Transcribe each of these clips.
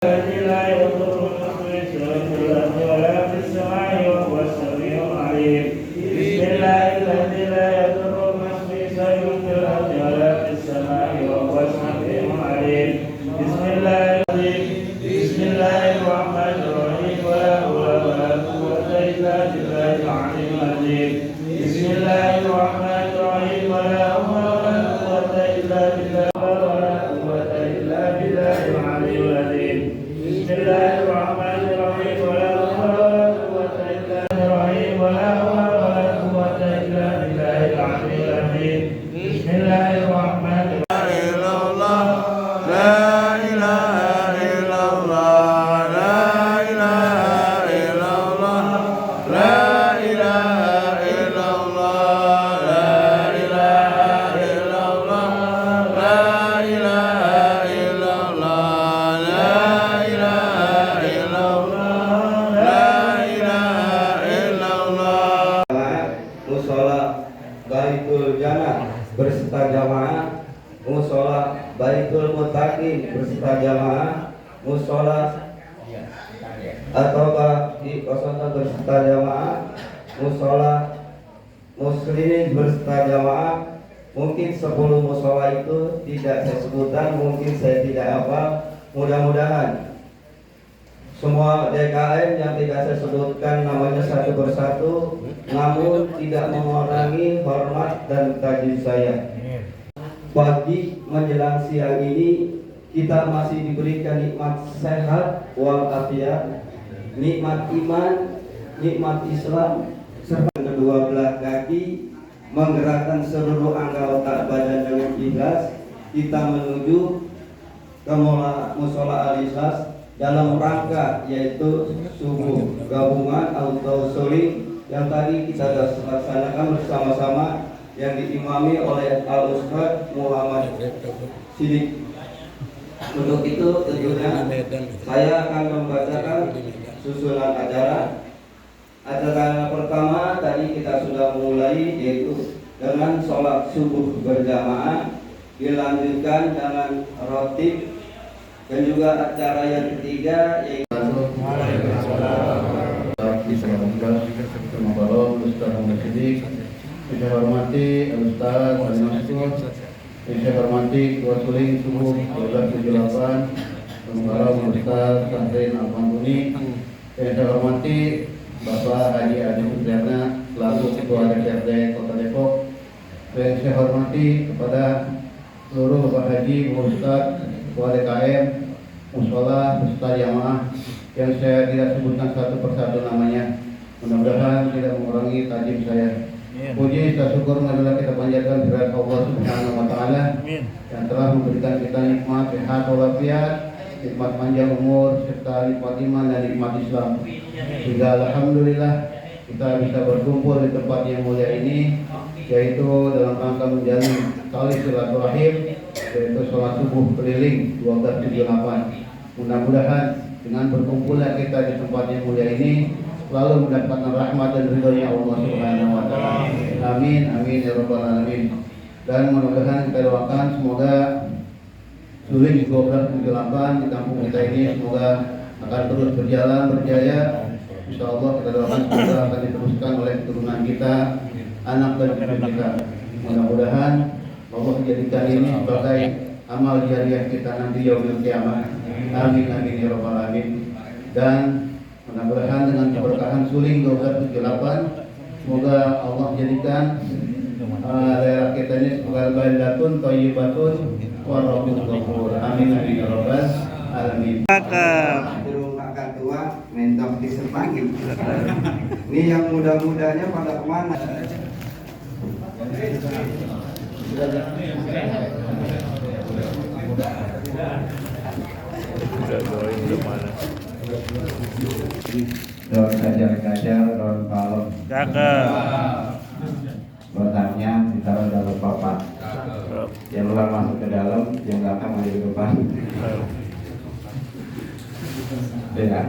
الذي لا يضر مثله شيء في الأرض ولا في السماء وهو السميع العليم. بسم الله الذي لا يضر مثله شيء في الأرض ولا في السماء وهو السميع العليم. بسم الله الرحمن الرحيم ولا حول ولا قوة إلا بالله العلي العظيم. بسم الله الرحمن الرحيم ولا حول ولا قوة إلا بالله العلي العظيم. بسم الله الرحمن الرحيم ولا حول ولا قوة إلا بالله ولا حول ولا قوة إلا بالله العلي العظيم. بسم الله الرحمن الرحيم berserta jamaah, musola Baitul Muttaqin berserta jamaah, musola ataukah di kosantan berserta jamaah, musola muslimin berserta jamaah. Mungkin 10 musola itu tidak saya sebutkan, mungkin saya tidak hafal. Mudah-mudahan semua DKM yang tidak saya sebutkan namanya satu persatu, namun tidak mengurangi hormat dan tajwid saya. Pagi menjelang siang ini kita masih diberikan nikmat sehat walafiat, nikmat iman, nikmat Islam, serta kedua belah kaki, menggerakkan seluruh anggota badan dengan ikhlas. Kita menuju ke musola Al-Ikhlas dalam rangka yaitu subuh gabungan atau sore yang tadi kita sudah laksanakan bersama-sama, yang diimami oleh Al-Ustaz Muhammad Sidik. Untuk itu tentunya saya akan membacakan susunan acara. Acara pertama tadi kita sudah mulai, yaitu dengan sholat subuh berjamaah, dilanjutkan dengan rotib, dan juga acara yang ketiga yaitu saya hormati Ustaz Al-Mansur, saya hormati Ketua Suling Subuh 1278 Pembawa Ustaz Sahrin Al-Pantuni, saya hormati Bapak Haji Adi Supriana selaku Ketua DPRD Kota Depok, saya hormati kepada seluruh Bapak Haji, Ustaz, Ketua DKM, musola beserta jamaah yang saya tidak sebutkan satu persatu namanya. Mudah-mudahan tidak mengurangi tajwid saya. Puji dan syukur marilah kita panjatkan kehadirat Allah Subhanahu wa taala yang telah memberikan kita nikmat sehat walafiat, nikmat panjang umur, serta nikmat iman dan nikmat Islam. Sehingga alhamdulillah kita bisa berkumpul di tempat yang mulia ini, yaitu dalam rangka menjalin tali silaturahim, yaitu sholat subuh keliling 1278. Mudah-mudahan dengan berkumpulnya kita di tempat yang mulia ini selalu mendapatkan rahmat dan ridhonya Allah Subhanahu wa taala. Amin amin ya rabbal alamin. Dan mudah-mudahan kita doakan semoga Suling 1278 di kampung kita ini semoga akan terus berjalan berjaya. Insyaallah kita doakan semoga akan diteruskan oleh keturunan kita, anak dan cucu kita. Mudah-mudahan Allah menjadikan ini sebagai amal jariah kita nanti yaumil kiamat. Amin amin ya rabbal alamin. Dan mudah-mudahan dengan keberkahan Suling 1278 semoga Allah jadikan daerah kita ini sebagai baldatun thayyibatun wa rabbul ghafur. Amin amin ya rabbal alamin. Rumah tua mentok diserpangi. Ini yang muda-mudanya pada kemana? Don kajar-kajar, don kalem. Bertanya ditaruh dalam papan. Yang luar masuk ke dalam, yang belakang masuk ke depan. Dengan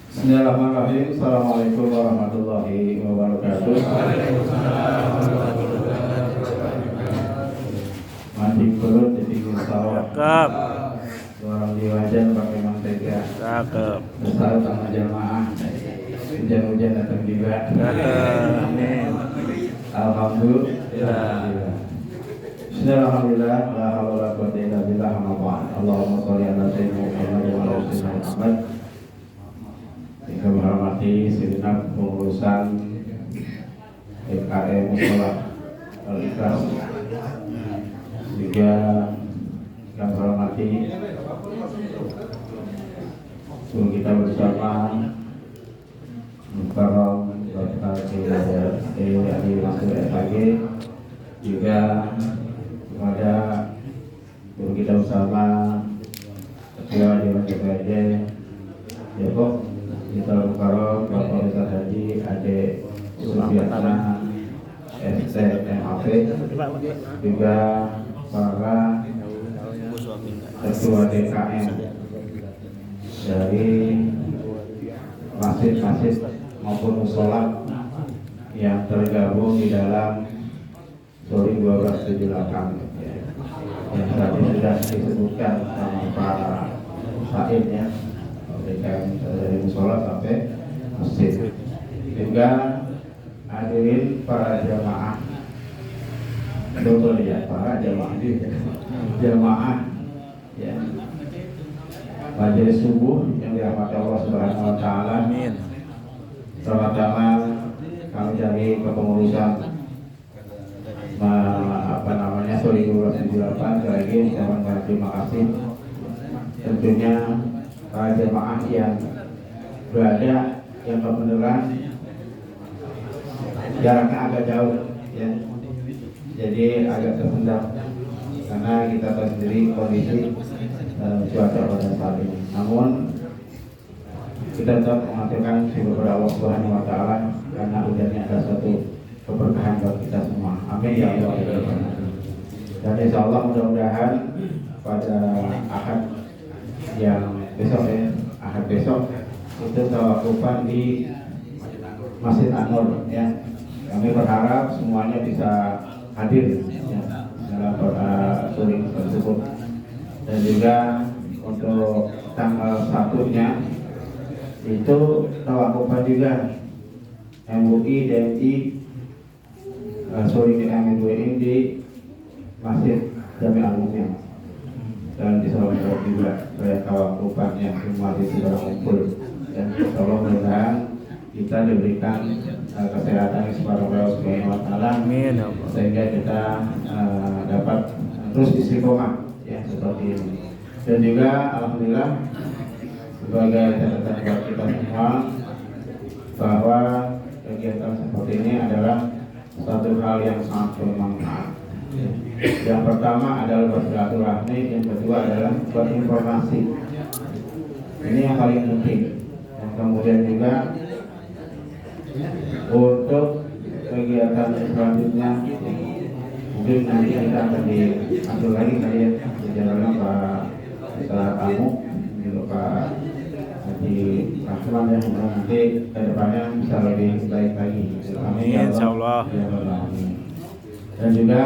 Bismillahirrahmanirrahim. Assalamualaikum warahmatullahi wabarakatuh. Mandi perut jadi musawah. Kalau di wajan pakai mentega. Cakep. Besar sama jamaah. Hujan-hujan datang juga. Cakep. Amin. Alhamdulillah. Bismillahirrahmanirrahim. La haula wala quwwata illa billah. Allahumma shalli ala sayyidina Muhammad wa ala ali sayyidina Muhammad. Yang kami hormati segenap pengurusan PKM Musola Al-Ikhlas. Juga kami hormati kita bersama Mukarram Dr. Ali Mansur SAG, juga kepada guru kita bersama Ketua Dewan DPRD Depok, kita Mukarram Bapak Ustaz Haji Ade Sufiatna STMAP, juga para Ketua DKM dari masjid-masjid maupun musola yang tergabung di dalam Suri 1278 ya. Yang tadi sudah disebutkan sama para said ya, dari musola sampai masjid. Juga hadirin para jamaah, betul ya, para jamaah ya, majelis subuh yang dirahmati Allah Subhanahu wa taala. Amin. Pertama kami dari kepengurusan Suri 1278 sekali lagi mengucapkan terima kasih tentunya para jemaah yang berada yang kebenaran jaraknya agak jauh ya, jadi agak tersendat karena kita tahu sendiri kondisi cuaca pada saat ini. Namun kita tetap mengatakan syukur kepada Allah Subhanahu wa taala karena hujannya ada satu keberkahan buat kita semua. Amin ya Allah. Dan insya Allah mudah-mudahan pada Ahad yang besok ya, Ahad besok itu tawakufan di Masjid An-Nur ya. Kami berharap semuanya bisa hadir ya, dalam touring tersebut. Dan juga untuk tanggal 1-nya itu tawakufan juga MUI DMI touring MUI di Masjid Jami Al-Umum dan di Solo juga saya tawakufan yang semua di sudah kumpul, dan tolong mudah-mudahan kita diberikan kesehatan kepada Allah Subhanahu wa taala sehingga kita dapat terus istiqomah ya seperti ini. Dan juga alhamdulillah sebagai catatan buat kita semua bahwa kegiatan seperti ini adalah satu hal yang sangat bermanfaat. Yang pertama adalah bersilaturahmi, yang kedua adalah berinformasi. Ini yang paling penting. Dan kemudian juga untuk kegiatan selanjutnya mungkin nanti kita akan diambil lagi kalian jalannya Pak Ustaz Amu, juga Pak Haji Rahman yang nanti ke depannya bisa lebih baik lagi. Amin insyaallah. Dan juga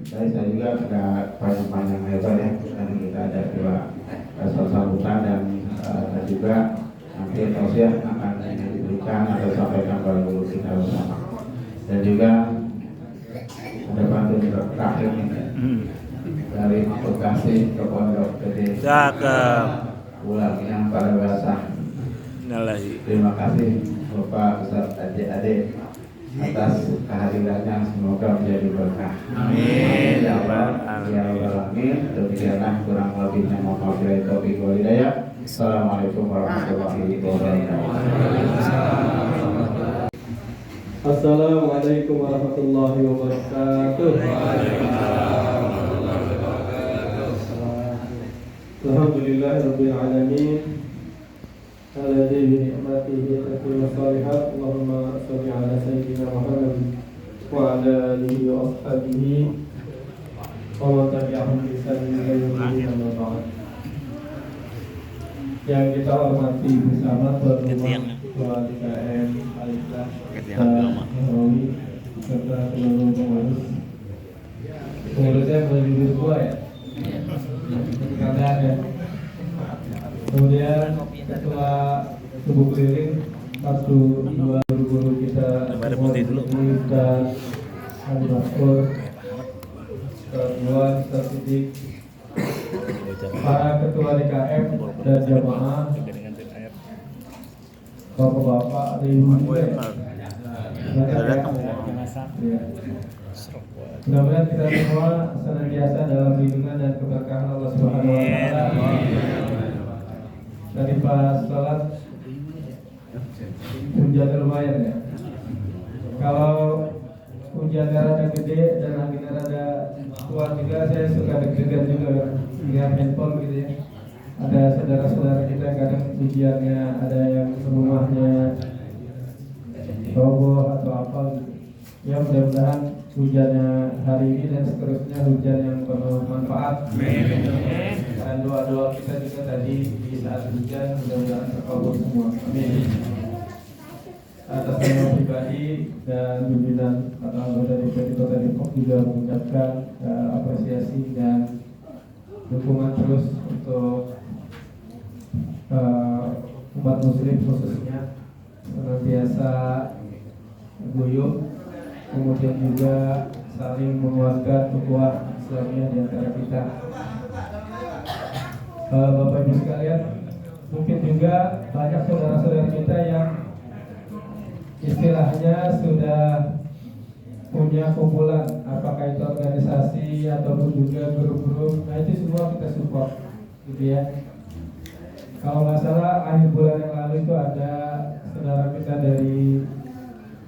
saya juga ada panjang-panjang lebar ya, dan kita ada dua sambutan dan juga nanti tausiah akan diberikan atau sampaikan oleh guru kita bersama. Dan juga ada pantun terakhir nih dari Bekasi ke Pondok Gede. Cakep. Ulangnya pada bahasa. Terima kasih Bapak Ustaz Haji Ade atas kehadirannya, semoga menjadi berkah. Amin ya Allah. Ya Allah, amin. Demikianlah kurang lebihnya, mohon maaf bila taufiq wal hidayah. Assalamualaikum warahmatullahi wabarakatuh. Assalamualaikum warahmatullahi wabarakatuh. Alhamdulillahirabbil alamin. Alladzi bi ni'matihi tatimmu shalihat. Allahumma shalli ala sayyidina Muhammad wa ala alihi wa ashabihi wa man tabi'ahum bi ihsan ila yaumil din. Amma ba'd. Yang kita hormati bersama tuan rumah Ketua DKM Al-Ikhlas Nawawi serta seluruh pengurus. Pengurusnya boleh duduk dua ya? Keadaan ya. Kemudian ketua tubuh keliling 1-2 guru-guru kita dan Ali Maskur, Ustaz Ustaz Sidik, para ketua DKM dan jamaah, bapak-bapak, ibu-ibu, mudah-mudahan kita semua senantiasa dalam lindungan dan keberkahan Allah Subhanahu wa Ta'ala. Dari pas sholat hujannya lumayan ya. Kalau hujannya rada gede dan anginnya rada kuat juga, saya suka deg-degan juga lihat handphone gitu ya. Ada saudara-saudara kita kadang ujiannya ada yang rumahnya roboh atau apa gitu. Ya mudah-mudahan hujannya hari ini dan seterusnya hujan yang penuh manfaat. Dan doa-doa kita juga tadi di saat hujan mudah-mudahan terkabul semua. Amin. Atas nama pribadi dan pimpinan anggota DPRD Kota Depok juga mengucapkan apresiasi dan dukungan terus untuk umat muslim khususnya senantiasa guyup, kemudian juga saling menguatkan ukhuwah Islamiyah di antara kita. Bapak Ibu sekalian, mungkin juga banyak saudara-saudara kita yang istilahnya sudah punya kumpulan, apakah itu organisasi ataupun juga grup-grup. Nah itu semua kita support, gitu ya. Kalau nggak salah akhir bulan yang lalu itu ada saudara kita dari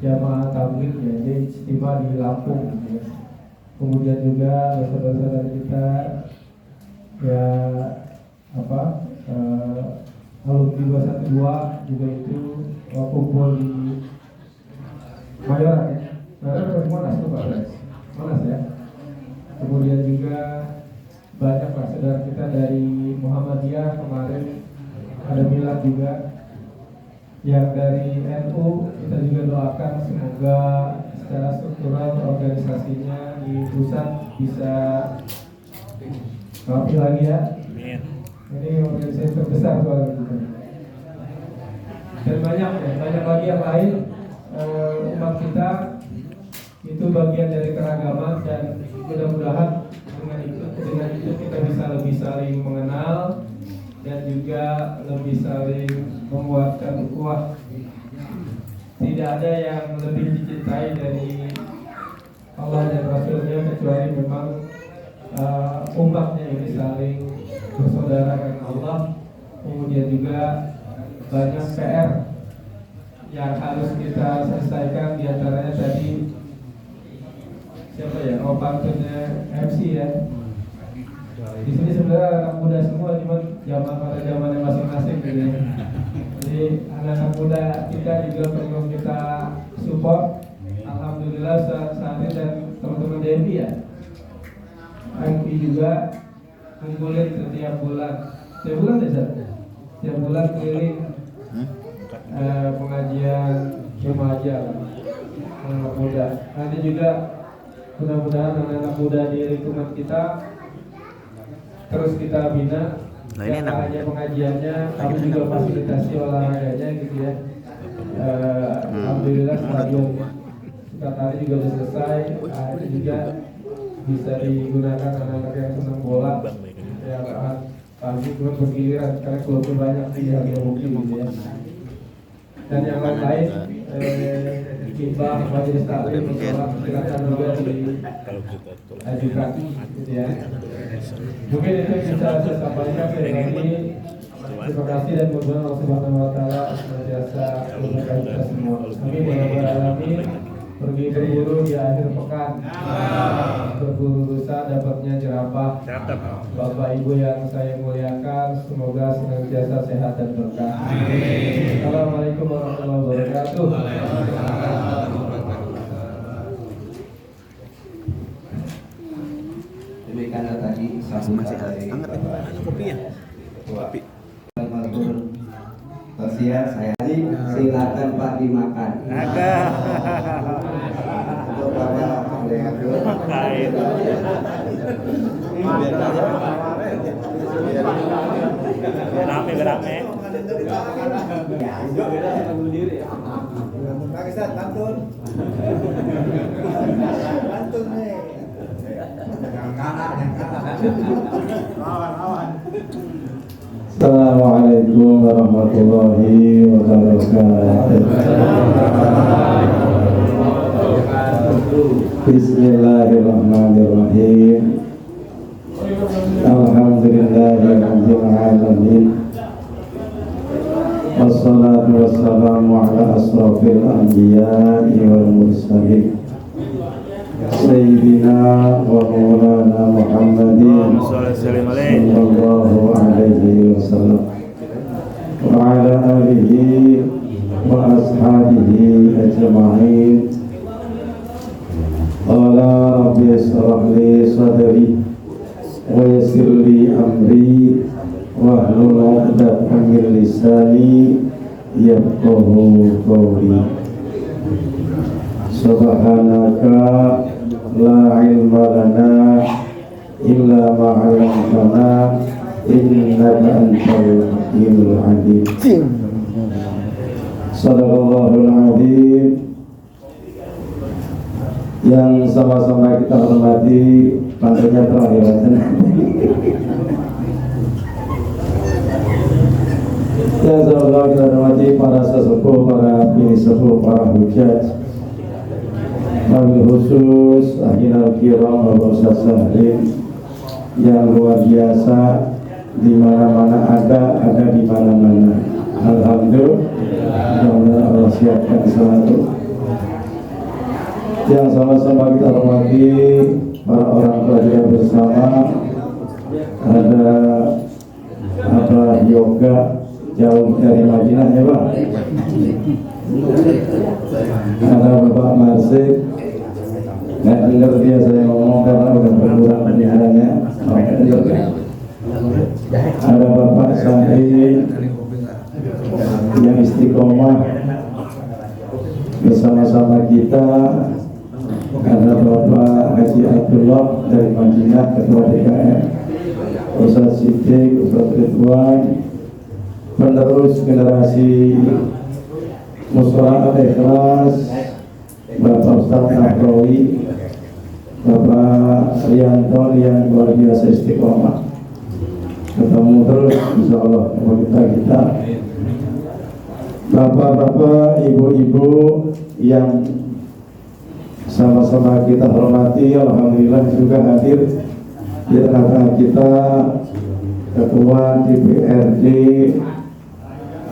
jamaah tabligh ya, dia istimewa di Lampung, gitu ya. Kemudian juga saudara-saudara kita ya alumni 212 juga itu kumpul di Mayoran ya. Monas tuh Pak. Monas ya. Kemudian juga banyak Pak saudara kita dari Muhammadiyah kemarin ada milad juga. Yang dari NU kita juga doakan semoga secara struktural organisasinya di pusat bisa rapi lagi ya. Ini organisasi terbesar soalnya. Dan banyak lagi yang lain. Umat kita itu bagian dari keragaman dan mudah-mudahan dengan itu kita bisa lebih saling mengenal dan juga lebih saling menguatkan ukhuwah. Tidak ada yang lebih dicintai dari Allah dan Rasulnya kecuali memang umatnya ini saling bersaudara dengan Allah. Kemudian juga banyak PR yang harus kita selesaikan, diantaranya tadi siapa ya, pantunnya MC ya. Di sini sebenarnya anak muda semua, cuma pada zamannya masing-masing gitu ya. Jadi anak-anak muda kita juga perlu kita support. Alhamdulillah saat ini dan teman-teman DMI ya, MI juga ngumpulin setiap bulan deh, setiap bulan keliling pengajian remaja anak muda. Nanti juga mudah-mudahan anak-anak muda di lingkungan kita terus kita bina. Yang hanya pengajiannya, kami juga fasilitasi olahraganya gitu ya. Alhamdulillah stadion Sukatari juga sudah selesai. Itu juga bisa digunakan anak-anak yang senang bola. Ya pagi cuma bergiliran karena klubnya banyak sih yang mungkin gitu ya. Dan yang lain kita majelis taklim silakan juga diajukan gitu ya. Mungkin itu bisa saya sampaikan sekali. Terima kasih dan mudah-mudahan Allah Subhanahu wa Ta'ala senantiasa memberkati kita semua. Amin ya rabbal alamin. Pergi berburu di akhir pekan, berburu rusa dapatnya jerapah. Bapak Ibu yang saya muliakan, semoga senantiasa sehat dan berkah. Assalamualaikum warahmatullahi wabarakatuh. Demikian tadi sambutan dari kopinya. Kopi. Saya silakan Pak dimakan. Ada. Untuk Bapak Baik. Rame-rame. Assalamualaikum warahmatullahi wabarakatuh. Bismillahirrahmanirrahim. Alhamdulillahirabbil alamin. Wassalatu wassalamu ala asrofil anbiya'i wal mursalin Sayyidina wa maulana Muhammadin sallallahu alaihi wasallam wa ala alihi wa ashabihi ajma'in. Qala rabbi israh li sadri wa yassir li amri wahlul 'uqdatam min lisani yafqahu qawli. Subhanaka la ilma lana illa ma 'allamtana innaka antal hakimul hakim. Shadaqallahul azim. Yang sama-sama kita hormati, pantasnya terakhir. Yang sama-sama kita hormati para sesepuh, para bini sepuh, para hujat, wabil khusus akhirul kiram Bapak Ustaz Sahrin yang luar biasa, di mana-mana ada di mana-mana. Alhamdulillah, Allah siapkan selalu. Yang sama-sama kita hormati para orang tua yang bersama, ada apa yoga jauh dari Madinah ya Pak, ada Bapak Marsik. Nggak dengar dia saya ngomong karena udah berkurang pendidikannya. Ada Bapak Sahri yang istiqomah bersama-sama kita. Ada Bapak Haji Abdullah dari Madinah, Ketua DKM, Ustaz Siddiq, Ustaz Ridwan, penerus generasi Musyawarah Ikhlas, Bapak Ustaz Nahrawi, Bapak Rianto yang luar biasa istiqomah. Ketemu terus insyaallah kita. Bapak-bapak, ibu-ibu yang sama-sama kita hormati, alhamdulillah juga hadir di tengah-tengah kita Ketua DPRD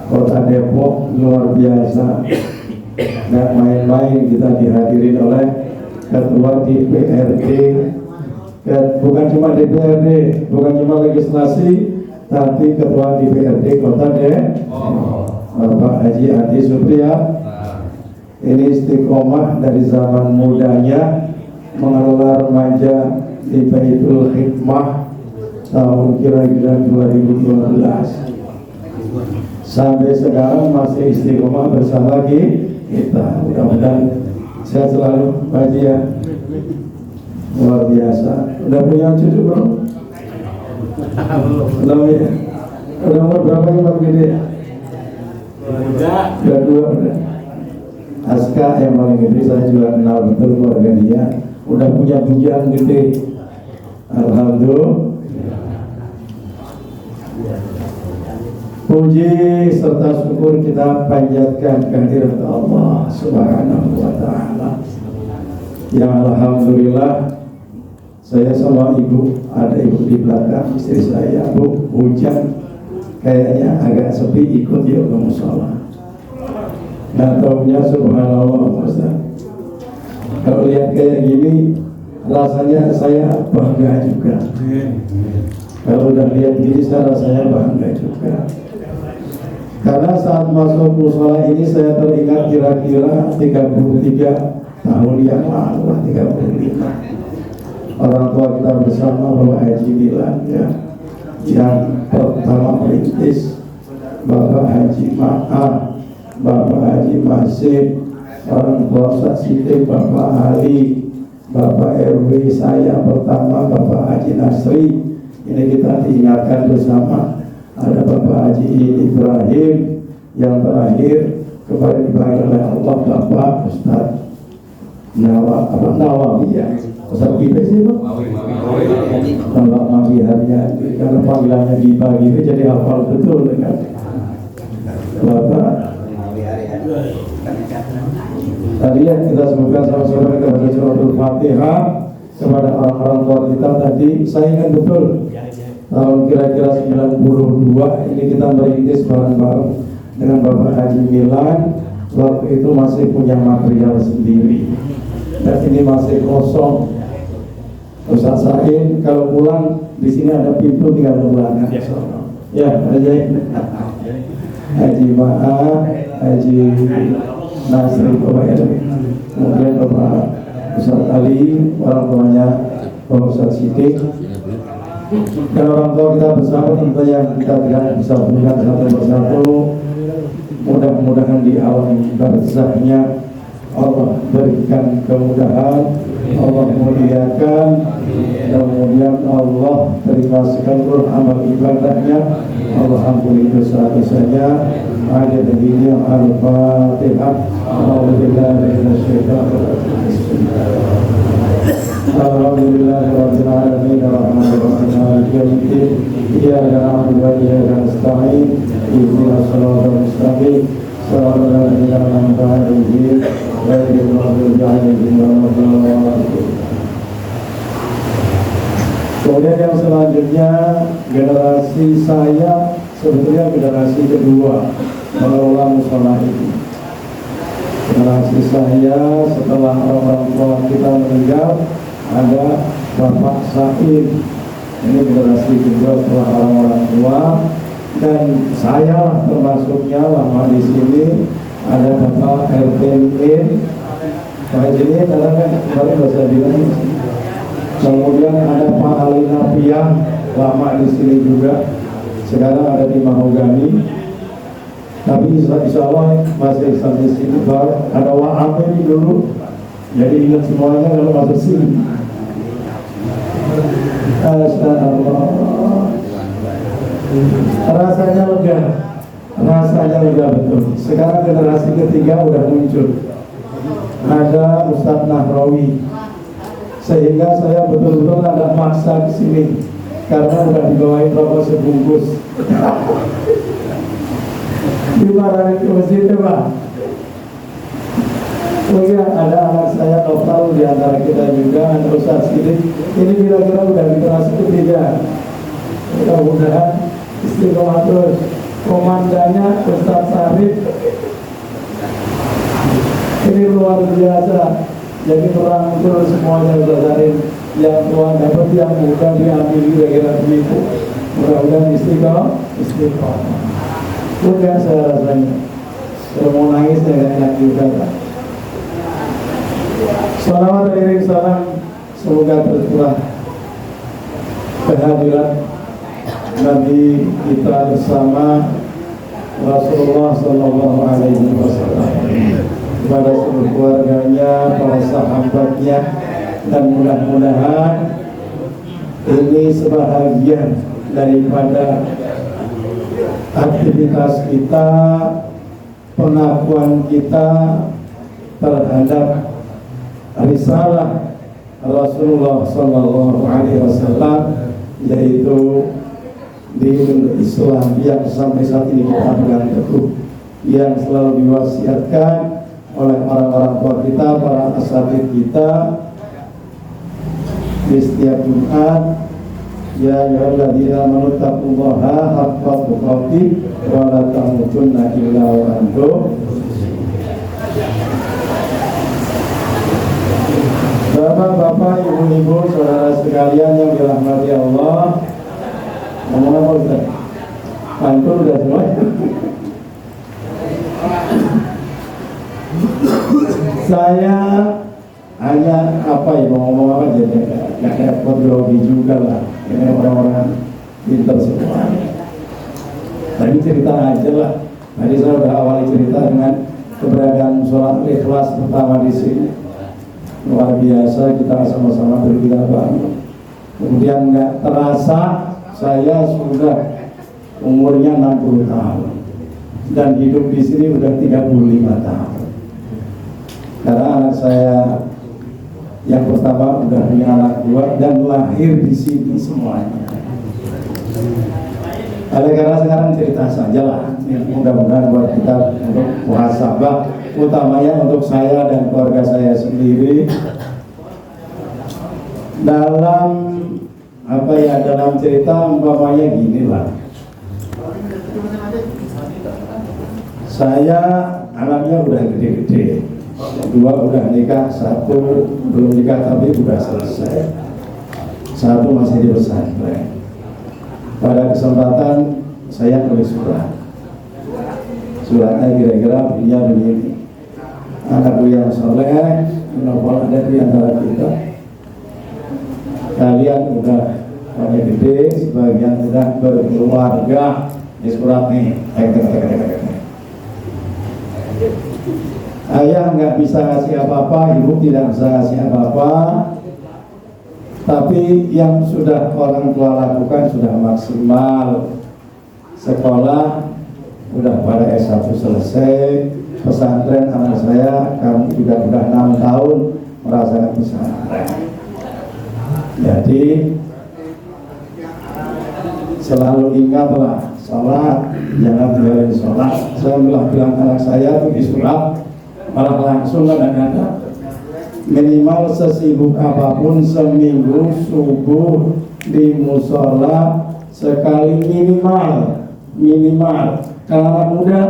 Kota Depok, luar biasa. Nggak main-main kita dihadirin oleh Ketua DPRD, bukan cuma DPRD, bukan cuma legislasi, tapi Ketua DPRD Kota Depok, Bapak Haji Adi Supriya. Ini istiqomah dari zaman mudanya mengelola remaja di Baitul Hikmah tahun kira-kira 2012 sampai sekarang masih istiqomah bersama kita. Mudah-mudahan sehat selalu Pak Haji ya. Luar biasa. Udah punya cucu belum? Belum ya. Udah umur berapa yang paling gede? Udah 2 udah. Aska yang paling gede, saya juga kenal betul keluarga dia. Udah punya bujang gede. Alhamdulillah. Puji serta syukur kita panjatkan kehadirat Allah Subhanahu wa ta'ala. Yang alhamdulillah saya sama ibu, ada ibu di belakang, istri saya, Bu, hujan kayaknya agak sepi, ikut yuk ke mushola. Nggak taunya subhanallah Ustaz, kalau lihat kayak gini rasanya saya bangga juga. Kalau udah lihat gini saya rasanya bangga juga. Karena saat masuk mushola ini saya teringat kira-kira 33 tahun yang lalu, 35. Orang tua kita bersama Bapak Haji Milan ya, yang pertama merintis, Bapak Haji Ma'ah, Bapak Haji Masif, orang tua Ustaz Siddiq, Bapak Ali, Bapak RW saya pertama, Bapak Haji Nasri. Ini kita diingatkan bersama ada Bapak Haji Ibrahim yang terakhir kepada dibayar oleh Allah Bapak Ustaz Nawawi ya. Ustaz kita sih Pak. Bapak Mawi Haryadi, karena panggilannya di pagi ini jadi hafal betul dengan Bapak. Tadi yang kita sebutkan sama-sama kepada suratul Fatihah kepada orang-orang tua kita tadi, saya ingat betul tahun kira-kira 92 ini kita merintis bareng-bareng dengan Bapak Haji Milan. Waktu itu masih punya material sendiri dan ini masih kosong. Ustaz Sain kalau pulang di sini ada pintu tinggal pulang ya. Haji Ma'a, Haji Nasri, kemudian Bapak Ustaz Ali, orang tuanya Bapak Ustaz Sidik, dan orang tua kita bersama tentu yang kita tidak bisa berikan satu persatu. Mudah-mudahan di alam barzahnya Allah berikan kemudahan, Allah muliakan, kemudian Allah terima seluruh amal ibadahnya, Allah ampuni dosa-dosanya. Ada begini yang Al-Fatihah. Alhamdulillahirabbil alamin arrahmanirrahim maliki yaumiddin iyyaka na'budu wa iyyaka nasta'in ihdinas siratal mustaqim siratal ladzina an'amta 'alaihim ghairil maghdubi 'alaihim waladdallin. Kemudian yang selanjutnya generasi saya sebetulnya generasi kedua mengelola musola ini. Generasi saya setelah orang tua kita meninggal ada Bapak Said, ini generasi kedua setelah orang-orang tua, dan saya termasuknya lama di sini. Ada Bapak RTN, Pak Jini karena kan kemarin bahasa bilang. Kemudian ada Pak Ali Nafiah, lama di sini juga, sekarang ada di Mahogani. Tapi insya Allah masih sampai sini. Ada Wak Amin dulu, jadi ingat semuanya kalau masuk sini. Astagfirullah. Rasanya lega betul. Sekarang generasi ketiga udah muncul. Ada Ustadz Nahrawi, sehingga saya betul-betul ada maksa ke sini karena udah dibawain rokok sebungkus. Dimarahin ke masjid Pak. Kemudian ada anak saya Nopal di antara kita juga, ada Ustaz Sidik. Ini kira-kira udah generasi ketiga. Mudah-mudahan istiqomah terus. Komandannya Ustaz Sarif. Ini luar biasa. Jadi merangkul semuanya Ustaz Sarif. Yang tua dapat, yang muda diambil kira-kira begitu. Mudah-mudahan istiqomah. Udah saya rasanya. Kalau mau nangis saya enak juga Pak. Salawat dari salam semoga tercurah kehadiran Nabi kita bersama Rasulullah Sallallahu Alaihi Wasallam kepada seluruh keluarganya, para sahabatnya, dan mudah-mudahan ini sebahagian daripada aktivitas kita, pengakuan kita terhadap risalah Rasulullah Sallallahu Alaihi Wasallam, yaitu dinul Islam yang sampai saat ini kita pegang teguh, yang selalu diwasiatkan oleh orang-orang tua kita, para asatidz kita di setiap Jumat. Ya ayyuhalladzina amanu taqullaha haqqa tuqatih wa la tamutunna illa wa antum. Bapak-bapak, ibu-ibu, saudara sekalian yang dirahmati Allah, ngomong apa Ustaz? Pantun udah semua. Saya hanya apa ya, ngomong apa aja, nggak repot grogi juga lah. Ini orang-orang pintar semua. Tadi cerita aja lah. Tadi saya sudah awali cerita dengan keberadaan sholat ikhlas pertama di sini. Luar biasa, kita sama-sama bergila banget. Kemudian nggak terasa saya sudah umurnya 60 tahun dan hidup di sini udah 35 tahun. Karena anak saya yang pertama udah punya anak 2 dan lahir di sini semuanya. Oleh karena sekarang cerita saja lah, mudah-mudahan buat kita untuk muhasabah, utamanya untuk saya dan keluarga saya sendiri. Dalam dalam cerita umpamanya gini lah. Saya anaknya udah gede-gede, 2 udah nikah, 1 belum nikah tapi udah selesai, 1 masih di pesantren. Pada kesempatan saya tulis suratnya kira-kira bunyinya begini: anakku yang soleh, menopol ada di antara kita. Kalian udah pada gede, sebagian udah berkeluarga. Ini surat nih. Ayah nggak bisa ngasih apa-apa, ibu tidak bisa ngasih apa-apa, tapi yang sudah orang tua lakukan sudah maksimal. Sekolah udah pada S1 selesai, pesantren anak saya kamu juga udah 6 tahun merasakan pesantren. Jadi selalu ingatlah sholat, jangan tinggalin sholat. Saya bilang anak saya tuh di surat malah langsung kadang-kadang minimal sesibuk apapun seminggu subuh di musola sekali minimal. Kalau anak muda,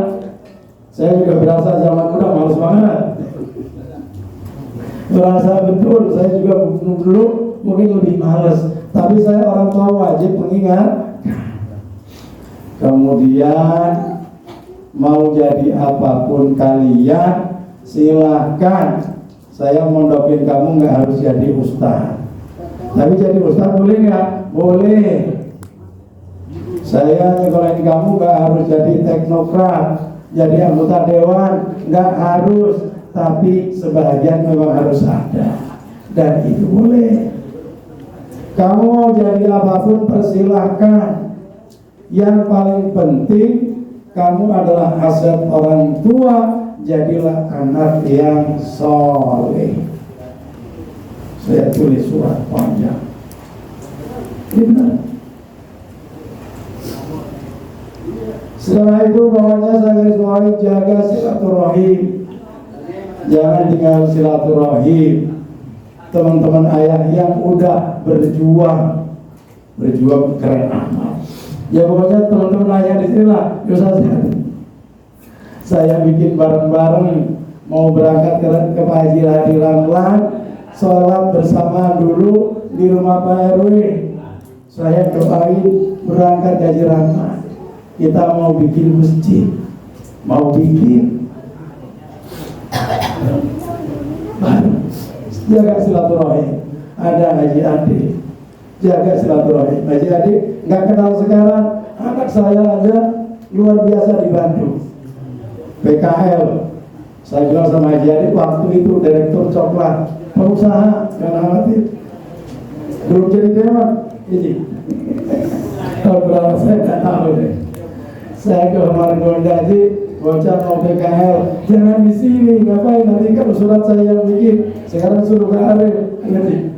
saya juga berasa zaman muda malas banget. Berasa betul, saya juga dulu mungkin lebih males, tapi saya orang tua wajib mengingat. Kemudian mau jadi apapun kalian silahkan, saya mondokin kamu nggak harus jadi ustaz, tapi jadi ustaz boleh nggak? Boleh. Saya nyekolahin kamu nggak harus jadi teknokrat, jadi anggota dewan, nggak harus, tapi sebagian memang harus ada, dan itu boleh. Kamu mau jadi apapun persilahkan. Yang paling penting, kamu adalah aset orang tua, jadilah anak yang soleh. Saya tulis surat panjang. Benar. Setelah itu bawahnya saya garis bawahi, jaga silaturahim. Jangan tinggal silaturahim. Teman-teman ayah yang udah berjuang keren amat. Ya pokoknya teman-teman ayah di sini lah, saya bikin bareng-bareng, mau berangkat ke Pak Haji Hadi Ramlan, sholat bersama dulu di rumah Pak RW. Saya doain berangkat ke Haji Ramlan. Kita mau bikin masjid, mau bikin jaga silaturahim. Ada Haji Adi, jaga silaturahim. Haji Adi nggak kenal sekarang, anak saya aja luar biasa di Bandung. PKL, saya bilang sama Haji Adi waktu itu direktur coklat, pengusaha, jangan khawatir. Belum jadi dewan, ini. Tahun berapa saya nggak tahu deh. Saya ke Margonda Haji, bocah mau PKL, jangan di sini, ngapain? Nanti kan surat saya yang bikin. Sekarang suruh ke Arif, ngerti?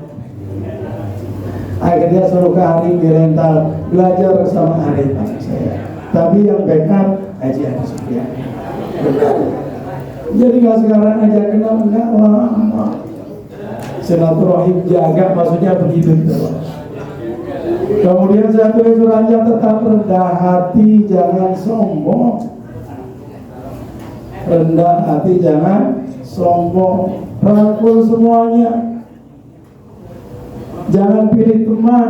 Akhirnya suruh ke Arif di rental, belajar sama Arif saya. Tapi yang backup Haji Adi Sufyan. Jadi nggak sekarang aja kenal, nggak lama. Silaturahim jaga, maksudnya begitu. Kemudian saya tulis suratnya, tetap rendah hati, jangan sombong. Rendah hati, jangan sombong. Rangkul semuanya. Jangan pilih teman,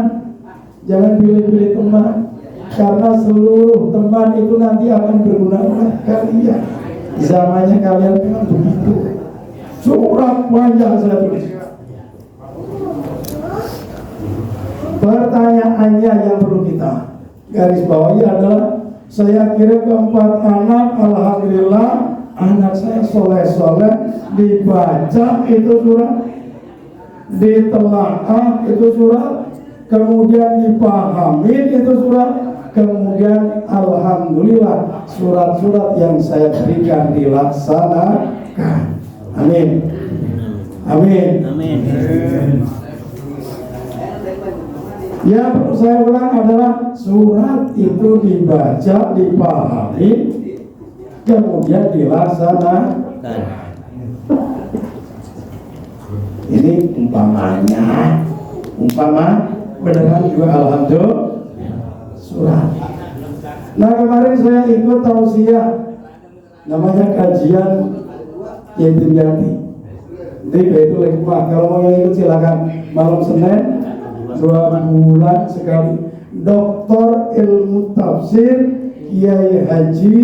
jangan pilih-pilih teman, karena seluruh teman itu nanti akan berguna buat kalian. Zamannya kalian memang begitu. Surat panjang saya tulis. Pertanyaannya yang perlu kita garis bawahi adalah, saya kirim ke 4 anak, alhamdulillah anak saya soleh-soleh, dibaca itu surat, ditelaah itu surat, kemudian dipahami itu surat, kemudian alhamdulillah surat-surat yang saya berikan dilaksanakan. Amin. Amin. Amin. Yang perlu saya ulang adalah surat itu dibaca, dipahami, kemudian dilaksanakan. Ini umpama beneran juga alhamdulillah surat. Nah kemarin saya ikut tausiah namanya kajian yatim yati di Baitul Hikmah. Kalau mau yang ikut silakan malam Senin 2 bulan sekali. Doktor Ilmu Tafsir Kiai Haji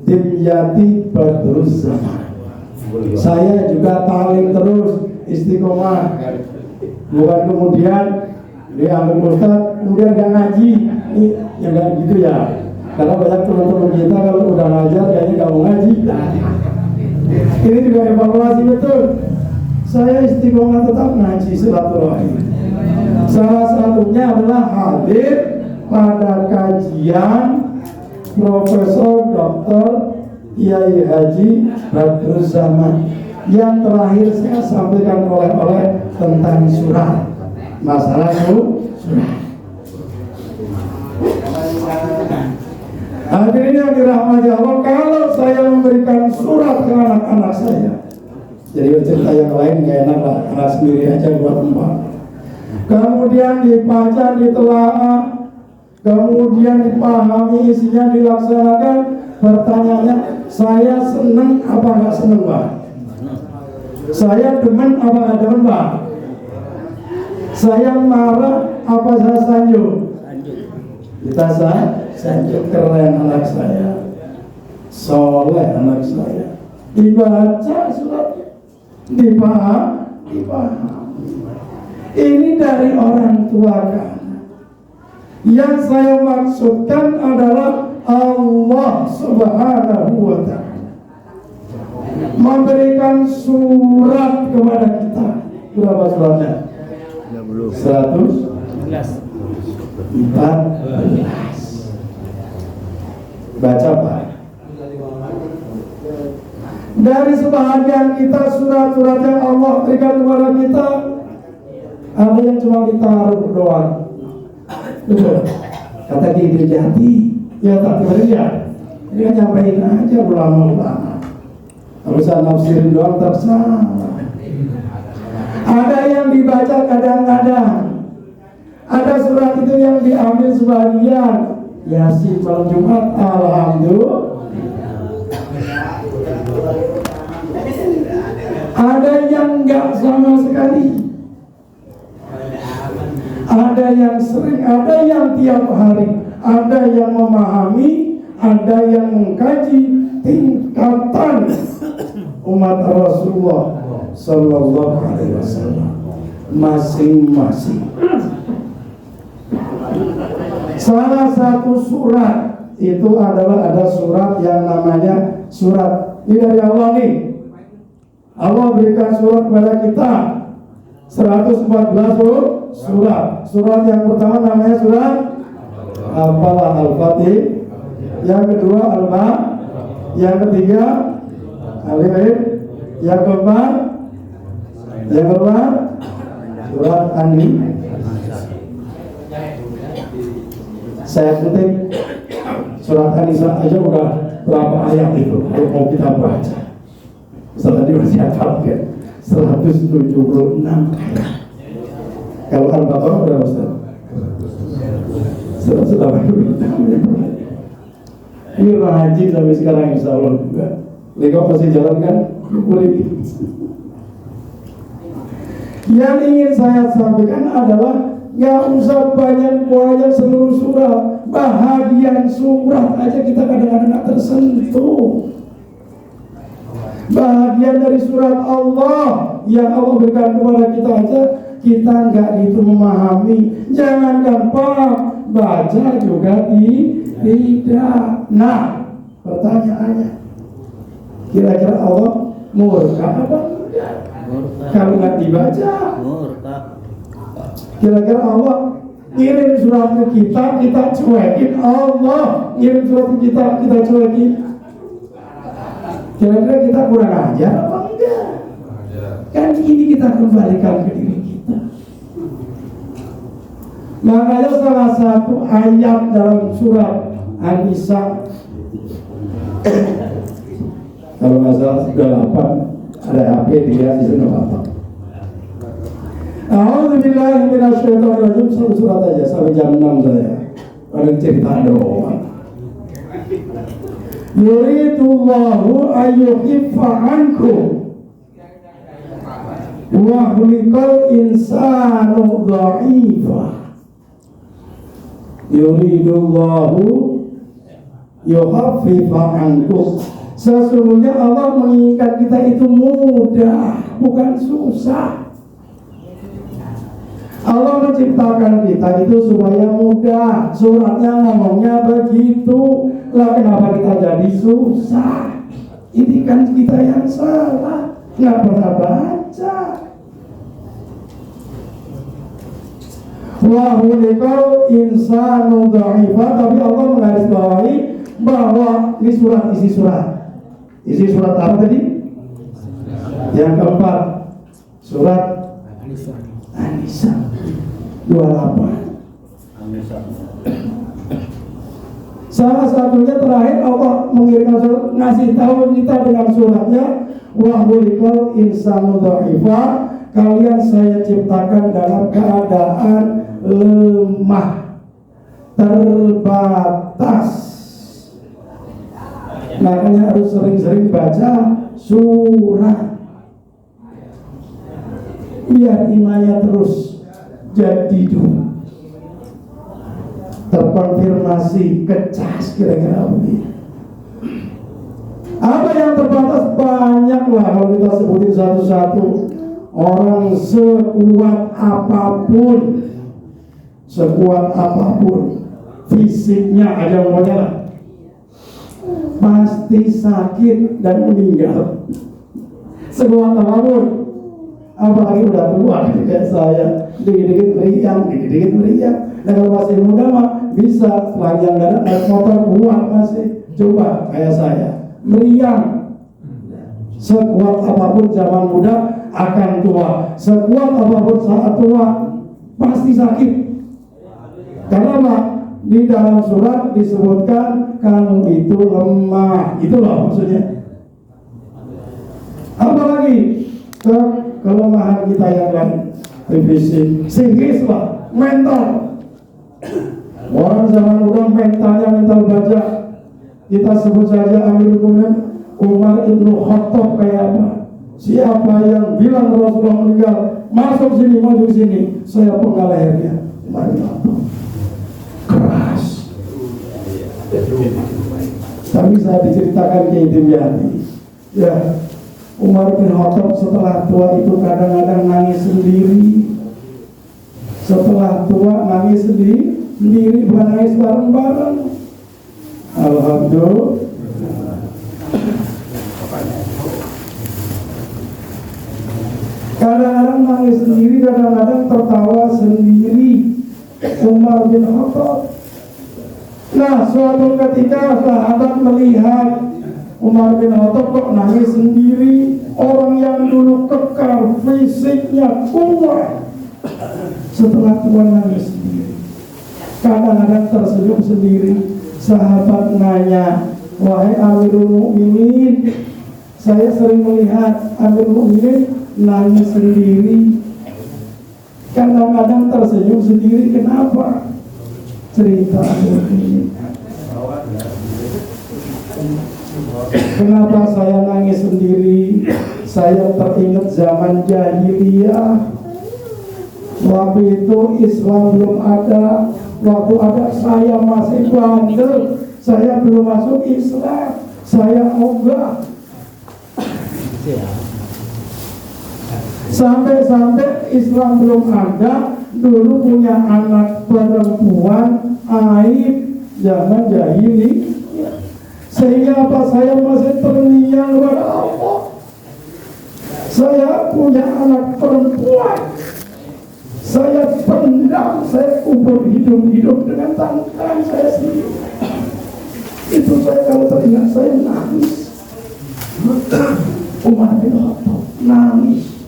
Dimyati Badrus Zaman. Saya juga talim terus istiqomah, bukan kemudian dianggap ustaz kemudian gak ngaji. Ini ya gak gitu ya, karena banyak teman-teman kita kalau udah ngajar kayaknya gak mau ngaji. Ini juga evaluasi betul. Saya istiqomah tetap ngaji silaturahim. Salah satunya adalah hadir pada kajian Profesor Dr. Kiai Haji Badrus Zaman. Yang terakhir saya sampaikan oleh tentang surat, masalah surat. Hadirin yang dirahmati Allah, kalau saya memberikan surat ke anak-anak saya, jadi cerita yang lain gak enak lah, anak sendiri aja buat tempat. Kemudian dibaca, ditelaah, kemudian dipahami, isinya dilaksanakan. Pertanyaannya, saya senang apa nggak senang Pak? Saya demen apa nggak demen Pak? Saya marah apa saya sanjung? Kita sanjung. Keren anak saya, soleh anak saya. Dibaca suratnya, dipahami. Ini dari orang tua kan. Yang saya maksudkan adalah Allah Subhanahu wa ta'ala memberikan surat kepada kita. Berapa suratnya? 114. Baca Pak. Dari sebahagian kita surat-surat yang Allah berikan kepada kita, ada yang cuma kita harus berdoa. Betul. Kata Kiai Jati, ya tak terlihat. Dia nyampein aja ulama-ulama. Kalau saya nafsirin doang tersalah. Ada yang dibaca kadang-kadang. Ada surat itu yang diambil sebagian. Yasin malam Jumat, alhamdulillah. Ada yang enggak sama sekali. Ada yang sering, ada yang tiap hari, ada yang memahami, ada yang mengkaji tingkatan umat Rasulullah Sallallahu Alaihi Wasallam masing-masing. Salah satu surat itu adalah ada surat yang namanya surat ini dari Allah nih. Allah berikan surat kepada kita 114 surat. Surat yang pertama namanya surat Al-Fatih. Yang kedua Al-Baqarah. Yang ketiga Al-Imran. Yang keempat surat An-Nisa. Saya kutip surat An-Nisa aja udah berapa ayat itu untuk mau kita baca. Setelah tadi masih hafal kan 176 ayat. Kalau Al-Baqarah berapa Ustaz? 186. Ini rajin sampai sekarang insya Allah juga. Lego masih jalan kan? Boleh. Yang ingin saya sampaikan adalah nggak usah banyak seluruh surat. Bahagian surat aja kita kadang-kadang nggak tersentuh. Bahagian dari surat Allah yang Allah berikan kepada kita aja kita nggak itu memahami. Jangan gampang baca juga tidak. Nah, pertanyaannya, kira-kira Allah murka apa enggak? Kalau nggak dibaca, kira-kira Allah ngirim surat ke kita cuekin. Allah ngirim surat ke kita cuekin. Kira-kira kita kurang ajar apa enggak? Kan ini kita kembalikan ke diri kita. Makanya salah satu ayat dalam surat An-Nisa kalau nggak salah 98 ada HP dia di sana apa? Alhamdulillah minasyaitonirrajim, satu surat aja sampai jam 6 saya. Ada cerita doang. Yuridullahu ayyukhiffa ankum wa khuliqal insanu dha'ifa. Yuridullahu yukhaffifa ankum. Sesungguhnya Allah menginginkan kita itu mudah, bukan susah. Allah menciptakan kita itu supaya mudah. Suratnya ngomongnya begitu. Lah kenapa kita jadi susah? Ini kan kita yang salah, nggak pernah baca. Wa khuliqal insanu dha'ifa, tapi Allah menggarisbawahi bahwa ini surat, isi surat apa tadi? Yang keempat, surat An-Nisa 28. Salah satunya terakhir Allah mengirimkan surat, ngasih tahu kita dengan suratnya, wa khuliqal insanu dha'ifa, kalian saya ciptakan dalam keadaan lemah, terbatas. Makanya harus sering-sering baca surat biar imannya terus jadi terkonfirmasi, kecas, kira-kira begitu. Apa yang terbatas? Banyak lah kalau kita sebutin satu-satu. Orang sekuat apapun fisiknya aja ngomongnya pasti sakit dan meninggal. Sekuat apapun, apalagi udah tua kayak saya, dikit-dikit meriang. Dan kalau masih muda mah bisa telanjang dada naik motor kuat masih. Coba kayak saya, meriang. Sekuat apapun zaman muda akan tua. Sekuat apapun saat tua pasti sakit. Karena apa? Di dalam surat disebutkan kamu itu lemah. Itu loh maksudnya. Apalagi kelemahan kita yang lain, fisik, psikis lah, mental. Orang zaman muda mentalnya mental baja. Kita sebut saja Amirul Mukminin Umar Ibnu Khattab kayak apa? Siapa yang bilang Rasulullah meninggal, masuk sini, maju sini, saya penggal lehernya. Umar Ibnu Khattab keras. Tapi saya diceritakan ke Dimyati, ya, Umar bin Khattab setelah tua itu kadang-kadang nangis sendiri. Setelah tua nangis sendiri, bukan nangis bareng-bareng. Alhamdulillah. Kadang-kadang nangis sendiri, kadang-kadang tertawa sendiri. Umar bin Khattab. Nah, suatu ketika sahabat melihat Umar bin Khattab kok nangis sendiri. Orang yang dulu kekar, fisiknya kuat, setelah tua nangis sendiri. Kadang-kadang tersenyum sendiri. Sahabat nanya, wahai Amirul Mukminin, saya sering melihat Amirul Mukminin nangis sendiri. Kadang-kadang tersenyum sendiri, kenapa? Cerita Amirul Mukminin. Kenapa saya nangis sendiri? Saya teringat zaman jahiliyah. Waktu itu Islam belum ada. Waktu ada saya masih bandel. Saya belum masuk Islam. Saya ogah. Sampai Islam belum ada. Dulu punya anak perempuan aib zaman jahiliyah. Sehingga apa? Saya masih terngiang kepada Allah. Saya punya anak perempuan. Saya pendam, saya kubur hidup dengan tangan saya sendiri. Itu saya kalau teringat saya nangis. Umar bin Khattab nangis.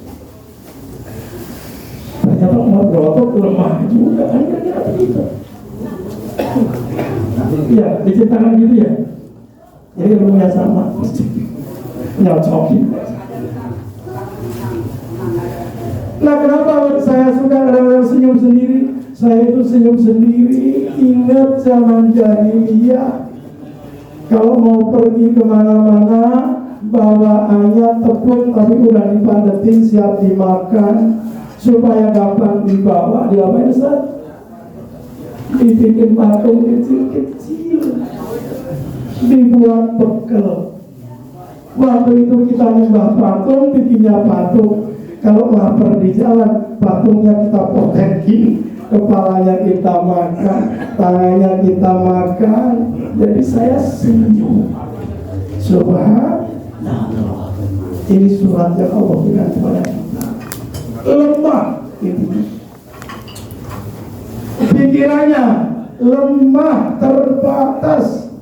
Ternyata Umar bin Khattab lemah juga, kira-kira begitu. Ya, diceritakan gitu ya. Jadi ilmunya sama, nyocokin. Nah, kenapa saya suka kadang-kadang senyum sendiri? Saya itu senyum sendiri, ingat zaman jahiliyah. Kalau mau pergi kemana-mana, bawaannya tepung tapi udah dipadetin, siap dimakan. Supaya gampang dibawa, diapain Ustaz? Dibikin patung kecil-kecil, dibuat bekal. Waktu itu kita nyembah patung, bikinnya patung. Kalau lapar di jalan, patungnya kita potekin, kepalanya kita makan, tangannya kita makan. Jadi saya senyum. Subhanallah. Ini surat yang Allah berikan kepada kita. Lemah itu. Pikirannya lemah, terbatas.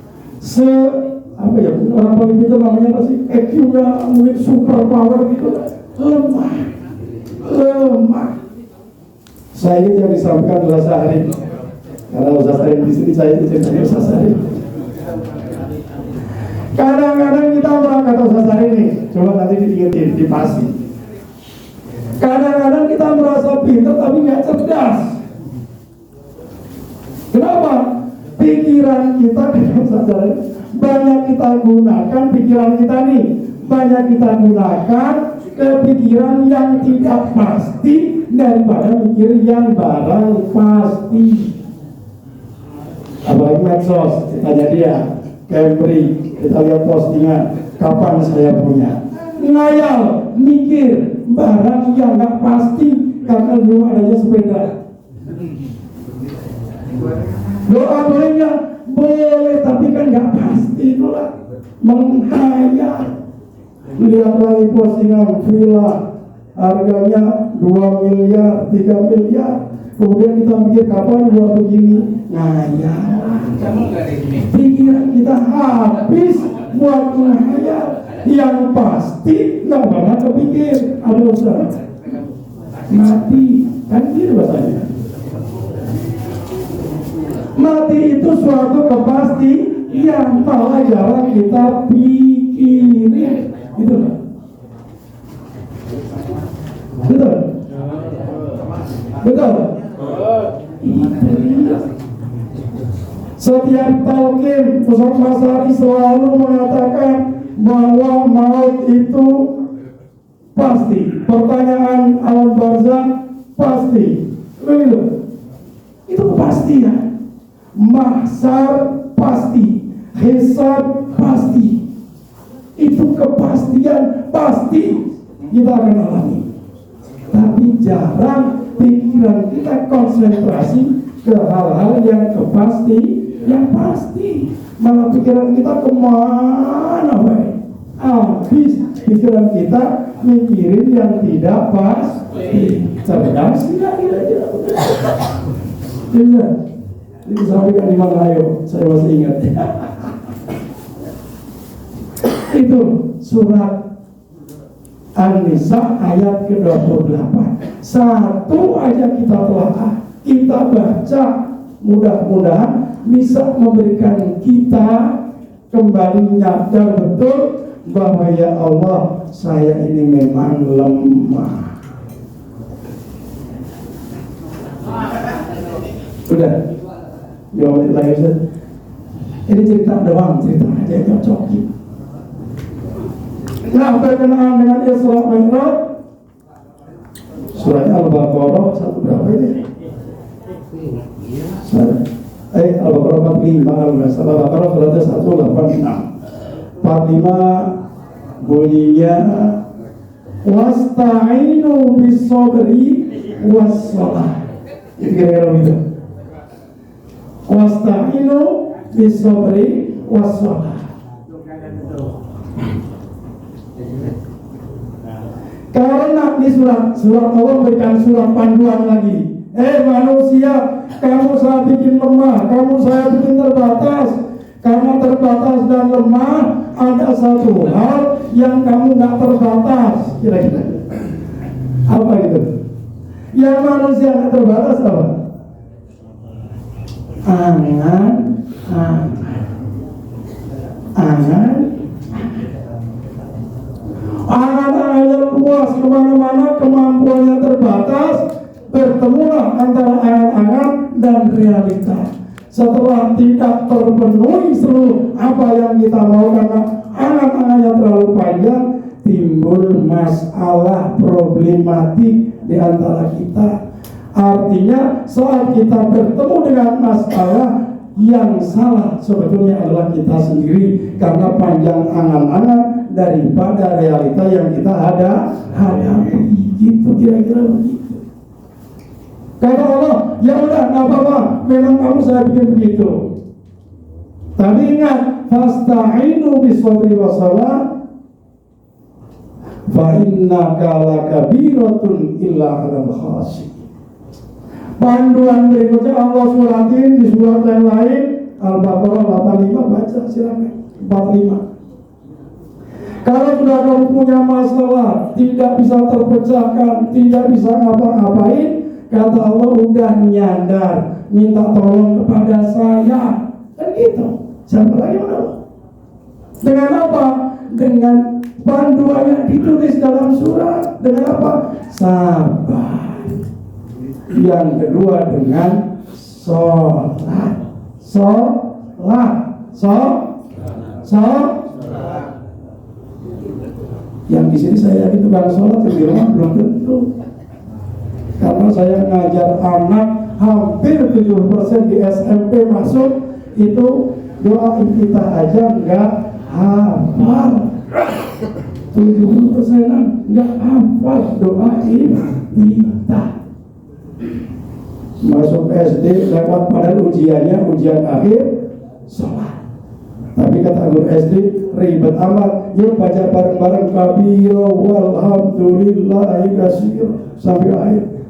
Apa ya, orang paling itu namanya apa sih? EQ-nya mungkin super power gitu. Lemah. Saya ini yang disampaikan adalah Sahri. Karena Ustaz Sahri di sini, saya itu ceritanya Ustaz Sahri. Kadang-kadang kita berangkat Ustaz Sahri ini, coba nanti diingetin, dipasi. Kadang-kadang kita merasa pintar tapi nggak cerdas. Kenapa? Pikiran kita banyak kita gunakan pikiran kita nih, banyak kita gunakan ke pikiran yang tidak pasti daripada mikir yang barang pasti. Apalagi medsos, tanya dia, Cambridge, kita lihat postingan, kapan saya punya? Ngayal, mikir barang yang nggak pasti karena belum adanya sepeda. Doa boleh nggak? Boleh, tapi kan nggak pasti itulah. Menghayal. Lihat lagi postingan villa, harganya 2 miliar, 3 miliar. Kemudian kita mikir kapan gua begini? Ngayal. Pikiran kita habis buat menghayal. Yang pasti nggak pernah kepikir. Aduh Ustaz, mati kan gitu bahasanya. Mati itu suatu kepasti yang malah jarang kita pikirin. Gitu kan? Betul? Betul? Setiap talqin Ustaz Masari selalu mengatakan bahwa maut itu pasti. Pertanyaan alam barzakh pasti. Begitu? Itu kepastian. Mahsyar pasti, hisab pasti. Itu kepastian pasti kita akan alami. Tapi jarang pikiran kita konsentrasi ke hal-hal yang yang pasti. Malah pikiran kita kemana baik? Habis pikiran kita mikirin yang tidak pasti. Cerdas tidak kira-kira. Iya. Ini disampaikan Imam Hayo, saya masih ingat. Itu surat An-Nisa ayat ke-28. Satu aja kita telah kita baca, mudah-mudahan bisa memberikan kita kembali nyadar betul bahwa ya Allah, saya ini memang lemah. Udah. Jawab lagi Ustaz. Ini cerita doang, cerita aja cocokin. Nah, berkenaan dengan Isra Mi'raj, surah Al-Baqarah satu berapa ini? Al-Baqarah 45, Al-Baqarah suratnya 186. 45 bunyinya wasta'inu bis-sabri was-shalah. Itu kira-kira begitu. Wasta'inu bis-sabri was-shalah. Karena Ini surat Allah berikan surat panduan lagi. Manusia, kamu saya bikin lemah, kamu saya bikin terbatas. Karena terbatas dan lemah, ada satu hal yang kamu nggak terbatas. Kira-kira apa itu? Yang manusia nggak terbatas apa? Angan-angannya luas kemana-mana, kemampuannya terbatas. Bertemulah antara angan-angan dan realita. Setelah tidak terpenuhi seluruh apa yang kita mau karena angan-angannya terlalu panjang, timbul masalah problematik di antara kita. Artinya saat kita bertemu dengan masalah, yang salah sebetulnya adalah kita sendiri karena panjang angan-angan daripada realita yang kita hadapi. Gitu kira-kira begitu. Kata Allah, ya udah nggak apa-apa, memang kamu saya bikin begitu. Tapi ingat, fasta'inu bis-sabri was-salah, fa innaka lakabiratun illa 'alal khashi'in. Panduan berikutnya Allah suratin di surat yang lain, Al-Baqarah 85, baca silakan 45. Kalau sudah kamu punya masalah, tidak bisa terpecahkan, tidak bisa ngapa-ngapain, kata Allah udah nyadar, minta tolong kepada saya. Kan gitu. Siapa lagi menolong? Dengan apa? Dengan panduannya ditulis dalam surat. Dengan apa? Sabar. Yang kedua dengan sholat. Yang di sini saya yakin tukang sholat, yang di rumah belum tentu. Karena saya ngajar anak hampir 70% di SMP masuk itu doa kita aja nggak hafal. 70%-an nggak hafal doa kita. Masuk SD lewat pada ujiannya, ujian akhir sholat. Tapi kata guru SD ribet amat. Yuk baca bareng-bareng kabiro walhamdulillahi katsir sampai akhir.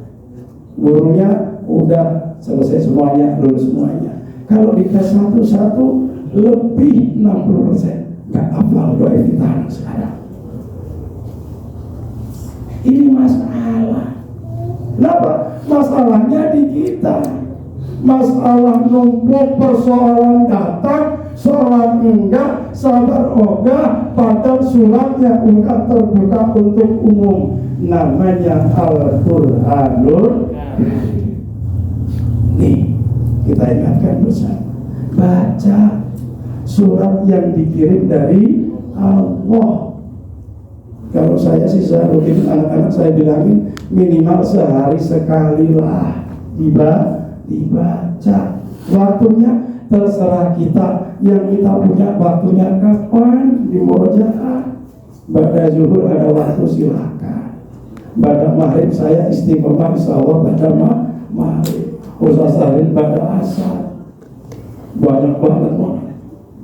Gurunya udah selesai semuanya, lulus semuanya. Kalau dites satu-satu lebih 60% nggak hafal doa iftitah sekarang. Ini masalah. Kenapa? Masalahnya di kita. Masalah numpuk, persoalan datang, sholat enggak, sabar ogah, padahal suratnya enggak terbuka untuk umum. Namanya Al-Qur'anul. Nih, kita ingatkan bersama. Baca surat yang dikirim dari Allah. Kalau saya sih rutin anak-anak saya bilangin minimal sehari sekali lah dibaca. Waktunya terserah kita, yang kita punya waktunya kapan di murojaah. Pada zuhur ada waktu silakan. Pada maghrib saya istiqomah insyaallah pada maghrib. Ustaz Sarin pada asar. Banyak banget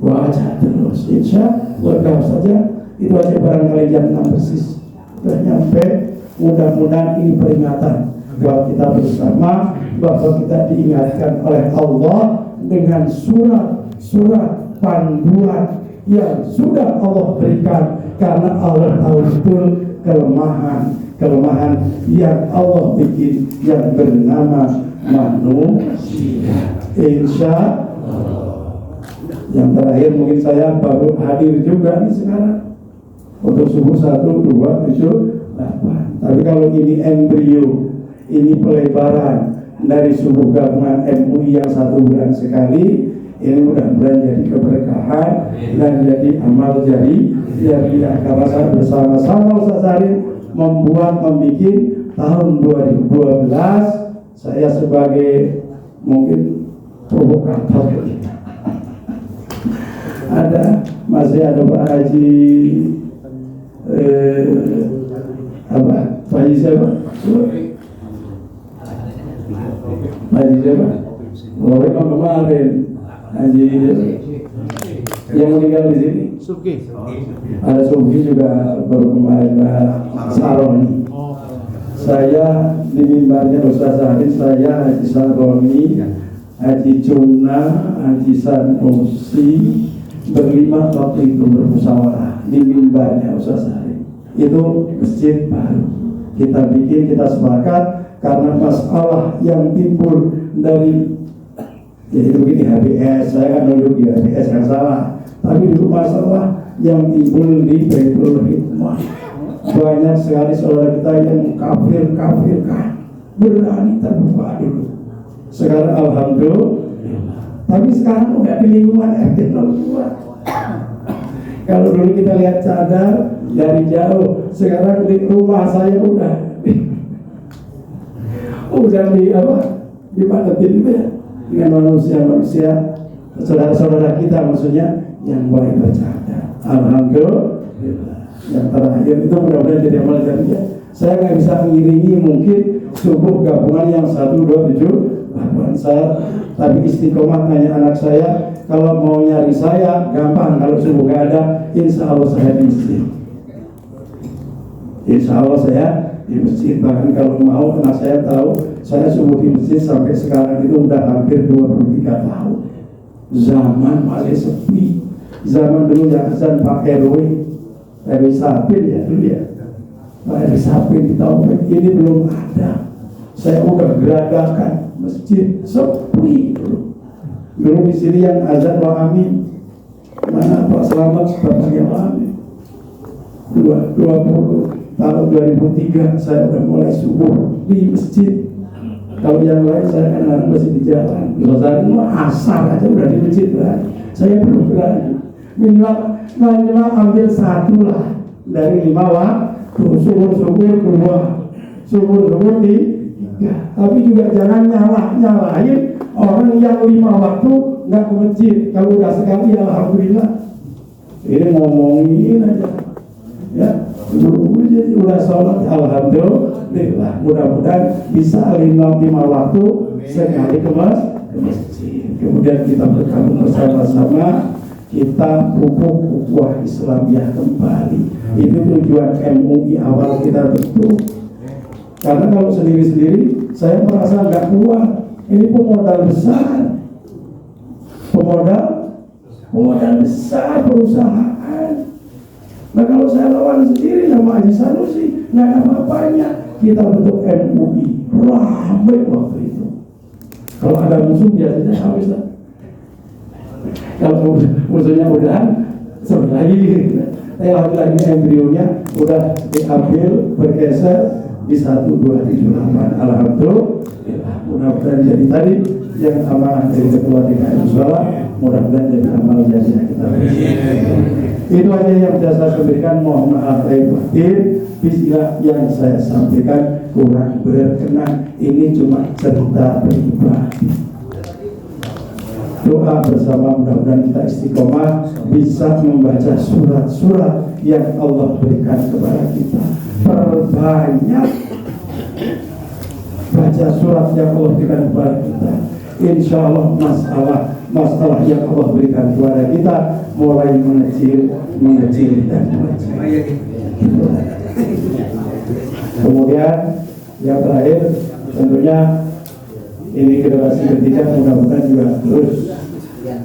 baca terus. Insya Allah saja. Itu aja barangkali jam 6 persis sudah nyampe. Mudah-mudahan ini peringatan buat kita bersama bahwa kita diingatkan oleh Allah dengan surat panduan yang sudah Allah berikan, karena Allah tahu betul kelemahan yang Allah bikin yang bernama manusia. Insya Allah. Yang terakhir mungkin saya baru hadir juga nih sekarang untuk subuh 1, 2, 7, 8. Tapi kalau ini embrio, ini pelebaran dari subuh gabungan MUI yang 1 bulan sekali, ini mudah-mudahan jadi keberkahan dan jadi amal jariah. Karena saya bersama-sama Ustaz Sarin membuat tahun 2012 saya sebagai mungkin provokator. Masih ada Pak Haji Pak Haji siapa? Kemarin Haji yang meninggal di sini Ada Subki juga baru kemarin Saroni. Saya di mimbarnya Ustaz Zahid, saya Haji Saroni, Haji Juna, Haji Sanusi berlima waktu itu bermusyawarah di mimbarnya Ustaz Zahid. Itu masjid baru kita bikin, kita sepakat karena masalah yang timbul dari jadi begini HBS, saya kan duduk di HBS yang salah, tapi dulu masalah yang timbul di Baitul Hikmah. Banyak sekali saudara kita yang kafir kan berani terbuka dulu. Sekarang alhamdulillah, tapi sekarang udah di lingkungan RT 02. Kalau dulu kita lihat cadar dari jauh, sekarang di rumah saya udah dipadetin itu ya dengan manusia saudara-saudara kita, maksudnya yang mulai bercadar. Alhamdulillah. Yang terakhir itu mudah-mudahan jadi amal jariah. Saya nggak bisa mengiringi mungkin subuh gabungan yang 1, 2, 7, 8 saya, tapi istiqomah nanya anak saya, kalau mau nyari saya gampang, kalau subuh nggak ada, insya Allah saya di masjid. Insya Allah saya di masjid. Bahkan kalau mau anak saya tahu saya subuh di masjid sampai sekarang itu udah hampir 23 tahun. Zaman masih sepi. Zaman dulu yang azan Pak RW Sapin ya dulu ya, Pak RW Sapin di tahun ini belum ada. Saya udah geradakan masjid sepi dulu. Dulu di sini yang azan wa amin, mana Pak Selamat sebabnya wa amin. 20 tahun 2003 saya udah mulai subuh di masjid. Kalau yang lain saya kan masih di jalan. Kalau saya asar aja udah di masjid berani. Saya belum berani. Minimal ambil 1 lah dari 5 waktu. Syukur 2, syukur 3. Tapi juga jangan nyalahin orang yang 5 waktu nggak ke masjid. Kalau udah sekali alhamdulillah. Ini ngomongin aja. Ya, udah sholat alhamdulillah. Mudah-mudahan bisa 5 waktu sekali ke masjid. Kemudian kita bergabung bersama-sama. Kita pupuk ukhuwah Islamiyah kembali. Itu tujuan MUI awal kita bentuk. Karena kalau sendiri-sendiri saya merasa nggak kuat. Ini pemodal besar, pemodal besar perusahaan. Nah kalau saya lawan sendiri sama Haji Sanusi nggak ada apa-apanya. Kita bentuk MUI ramai waktu itu. Kalau ada musuh biasanya habis lah. Kalau musuhnya udahan sebentar lagi, lagi embrionya udah diambil bergeser di 1278. Alhamdulillah, mudah-mudahan jadi tadi yang amanah dari ketua DKM Musyawarah, mudah-mudahan jadi amal jariah kita. Itu aja yang bisa saya sampaikan. Mohon maaf lahir batin bila yang saya sampaikan kurang berkenan. Ini cuma cerita pribadi. Doa bersama, mudah-mudahan kita istiqomah bisa membaca surat-surat yang Allah berikan kepada kita. Perbanyak baca surat yang Allah berikan kepada kita. Insya Allah masalah yang Allah berikan kepada kita mulai mengecil dan mengecil. Kemudian yang terakhir tentunya ini generasi ketiga, mudah-mudahan juga terus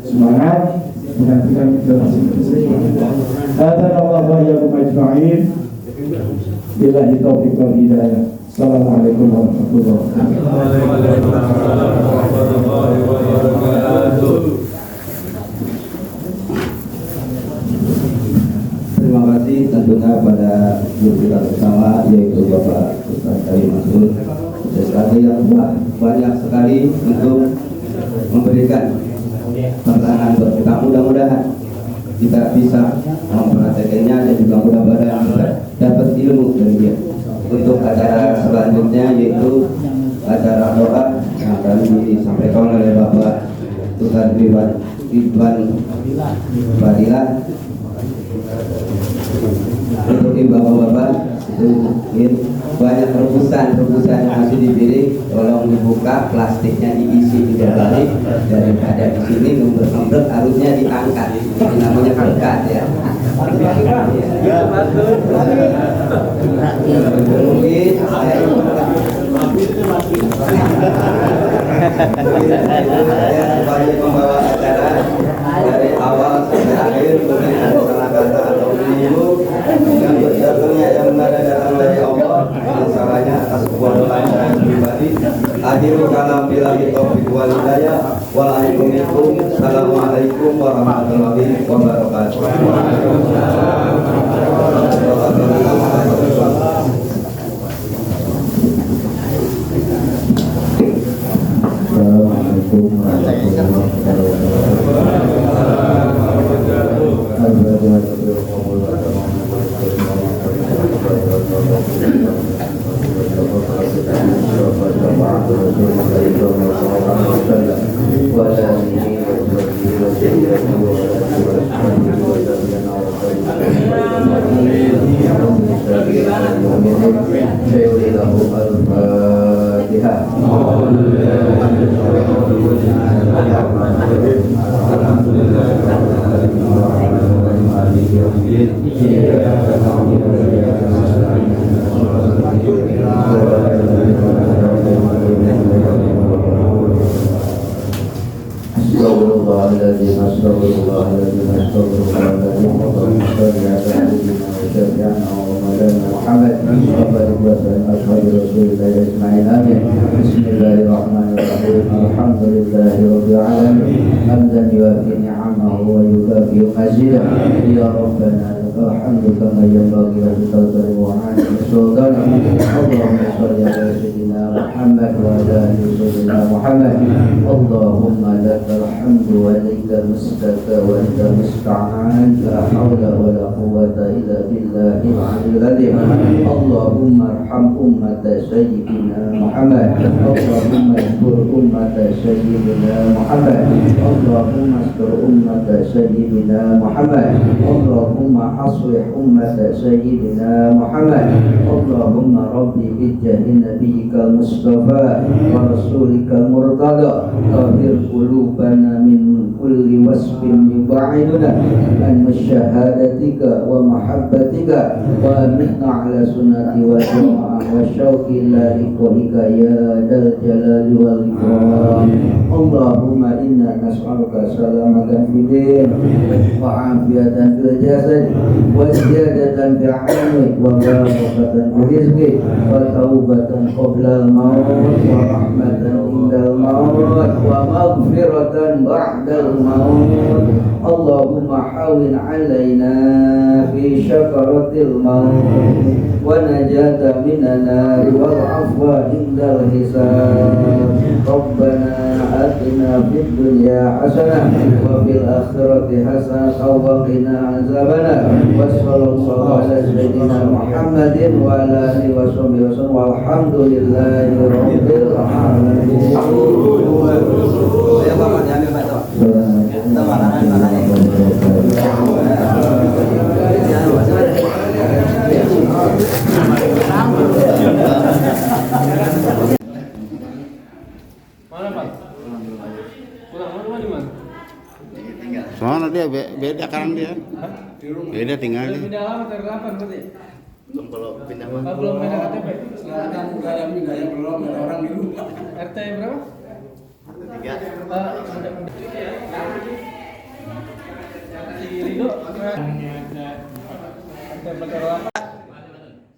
semangat menantikan generasi ketiga. Alhamdulillah wa iyyakum ajma'in. Billahi taufiq wal hidayah. Assalamualaikum warahmatullahi wabarakatuh. Terima kasih tentunya pada guru kita bersama, yaitu Bapak Ustaz Karim Masrur. Sekali yang banyak sekali untuk memberikan pertanyaan buat kita. Mudah-mudahan kita bisa mempraktekannya dan juga mudah-mudahan kita dapat ilmu dari dia. Untuk acara selanjutnya yaitu acara doa yang akan disampaikan oleh Bapak Ustaz Ridwan Fadilah. Untuk bapak-bapak itu mungkin banyak rebusan yang masih dipilih, tolong dibuka, plastiknya diisi 3 kali daripada di sini nomor arusnya diangkat. Ini namanya berkat ya. Saya sebagai pembawa acara dari awal sampai akhir, mungkin ada salah kata atau menyinggung yang berjatuhnya yang benar datang dari Allah, yang salahnya atas kebodohan saya pribadi. Akhiru kalam billahi taufiq wal hidayah. Waalaikumsalam. Assalamualaikum warahmatullahi wabarakatuh. Assalamualaikum Bismillahirrahmanirrahim. Alhamdulillahirabbil alamin. Hamdan yuwafi ni'amahu wa yukafi mazidah. Ya Rabbana lakal hamdu kama yanbaghi li jalali wajhika wa sultanik. Allahumma shalli ala sayyidina Muhammad wa ala ali sayyidina Muhammad. Allahumma lakal hamdu wa lakal mustaka wa anta musta'an. La haula wa la quwwata illa billahil aliyyil azim. Allahumma arham ummata sayyidina Muhammad. Allahumma astur ummata sayyidina Muhammad. Allahumma astur ummata sayyidina Muhammad. Allahumma aslih ummata sayyidina Muhammad. Allahumma rabbi bijjahi nabiyyika mustafa wa rasulika murtada. Tahhir qulubana min kulli wasfin yub'iduna an musyahadatika wa mahabbatika wa amitna ala sunnati wa jamaah wa syauqi ila liqa'ika ya dal jalali wal ikram. Allahumma inna nas'aluka salamatan fid din wa afiyatan fil jasad wa ziyadatan fil ilmi wa barakatan fil rizqi wa taubatan qabla al maut wa rahmatan indal maut wa maghfiratan ba'dal maut. Allahumma hawin alaina fi syakaratil maut wa najata minan nar wal afwa indal hisab. Rabbana atina fid dunya hasanah wa fil akhirati hasanah wa qina azabannar. Wa sallallahu ala sayyidina Muhammadin wa ala alihi wa sahbihi wasallam. Walhamdulillahi rabbil alamin. Mana Pak? Pulang rumah di mana? Soalnya dia beda sekarang dia. Beda tinggal dia. Pindah lama dari kapan berarti? Kalau pindah Belum pindah KTP. Silakan enggak ada pindah yang belum ada orang di rumah. RT berapa? 3. Si Rido.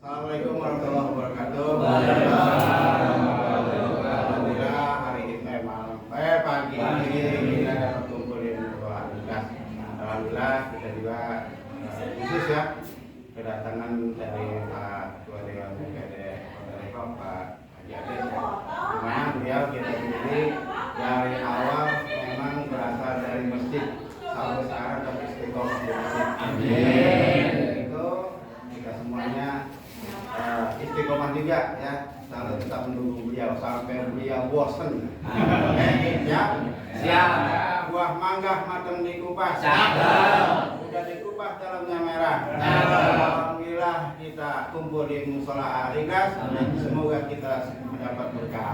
Assalamualaikum warahmatullahi wabarakatuh. Alhamdulillah hari ini pagi ini kita dapat kumpulin doa nikah. Alhamdulillah kita juga khusus ya kedatangan dari Pak Ketua Dewan PKD Kota Depok Pak Haji Ade. Memang beliau kita sendiri dari awal memang berasal dari masjid sampai sekarang tapi istiqomah di masjid. Amin. Itu kita semuanya istiqomah juga ya, selalu tetap mendukung beliau sampai beliau bosan. Ya, siap. Buah mangga matang dikupas. Udah dikupas dalamnya merah. Alhamdulillah kita kumpul di musola Arigas. Semoga kita mendapat berkah.